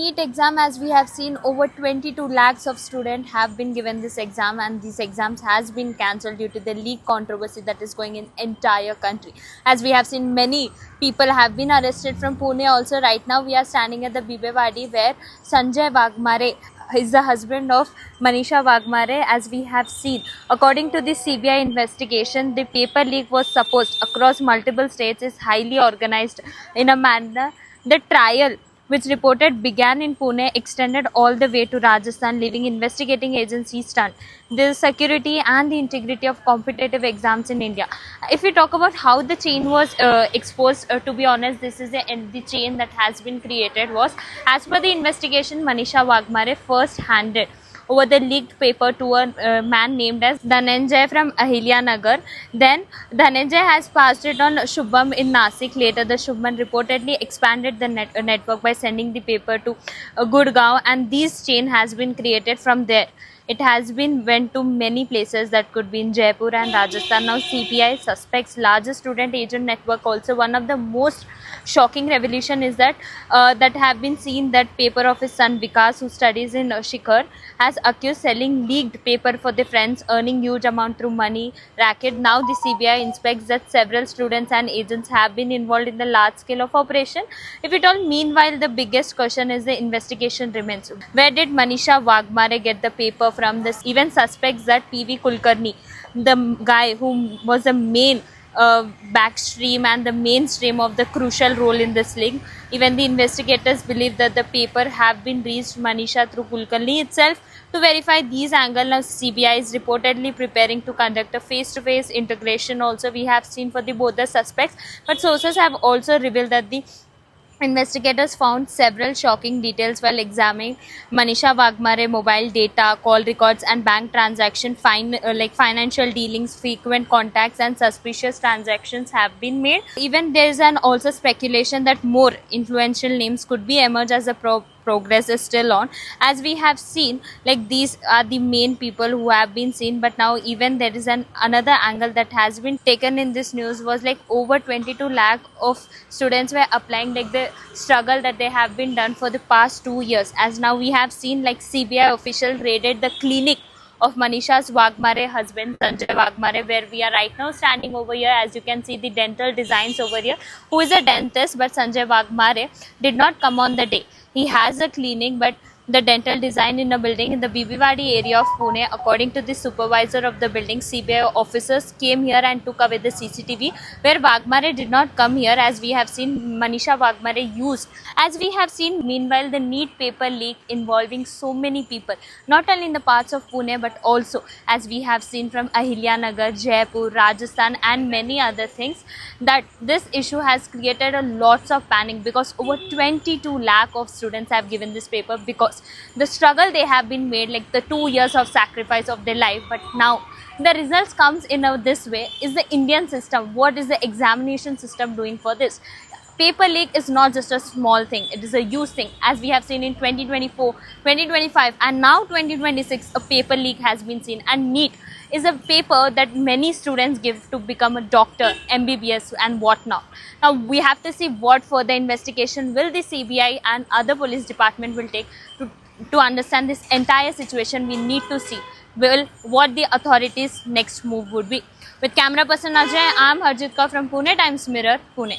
NEET exam, as we have seen, over 22 lakhs of students have been given this exam, and these exams has been cancelled due to the leak controversy that is going in entire country. As we have seen, many people have been arrested from Pune also. Right now we are standing at the Bibewadi, where Sanjay Wagmare is the husband of Manisha Wagmare. As we have seen, according to the CBI investigation, the paper leak was supposed across multiple states, is highly organized in a manner. The trial, which reported began in Pune, extended all the way to Rajasthan, leaving investigating agencies stunned. The security and the integrity of competitive exams in India. If we talk about how the chain was exposed, to be honest, this is the chain that has been created was, as per the investigation, Manisha Wagmare first handed over the leaked paper to a man named as Dhananjay from Ahilya Nagar. Then Dhananjay has passed it on Shubham in Nasik. Later, the Shubham reportedly expanded the network by sending the paper to Gurgaon, and this chain has been created from there. It has been went to many places, that could be in Jaipur and Rajasthan. Now CPI suspects largest student agent network also. One of the most shocking revelation is that that have been seen that paper of his son Vikas, who studies in Shikhar, has accused selling leaked paper for the friends, earning huge amount through money racket. Now the CBI inspects that several students and agents have been involved in the large scale of operation. If it all, meanwhile, the biggest question is the investigation remains. Where did Manisha Wagmare get the paper from? This even suspects that PV Kulkarni, the guy who was the main backstream and the mainstream of the crucial role in this link. Even the investigators believe that the paper have been reached Manisha through Kulkarni itself. To verify these angles, now CBI is reportedly preparing to conduct a face-to-face integration also, we have seen, for the both the suspects. But sources have also revealed that the investigators found several shocking details while examining Manisha Wagmare mobile data, call records, and bank transaction. Financial dealings, frequent contacts, and suspicious transactions have been made. Even there is an also speculation that more influential names could be emerged as the progress is still on. As we have seen, like, these are the main people who have been seen, but now even there is another angle that has been taken in this news was like over 22 lakh of students were applying, like the struggle that they have been done for the past 2 years. As now we have seen, like, CBI official raided the clinic of Manisha's Wagmare husband Sanjay Wagmare, where we are right now standing over here. As you can see, the dental designs over here, who is a dentist, but Sanjay Wagmare did not come on the day. He has a clinic, but the dental design in a building in the Bibewadi area of Pune. According to the supervisor of the building, CBI officers came here and took away the CCTV, where Wagmare did not come here. As we have seen, Manisha Wagmare used. As we have seen, meanwhile, the NEET paper leak involving so many people, not only in the parts of Pune, but also, as we have seen, from Ahilya Nagar, Jaipur, Rajasthan, and many other things, that this issue has created a lots of panic, because over 22 lakh of students have given this paper, because the struggle they have been made, like the 2 years of sacrifice of their life. But now the results comes in this way. Is the Indian system, what is the examination system doing for this? Paper leak is not just a small thing, it is a huge thing. As we have seen in 2024, 2025, and now 2026, a paper leak has been seen. And NEET is a paper that many students give to become a doctor, MBBS, and whatnot. Now we have to see what further investigation will the CBI and other police department will take to understand this entire situation. We need to see what the authorities' next move would be. With camera person Ajay, I am Harjit Kaur from Pune Times Mirror, Pune.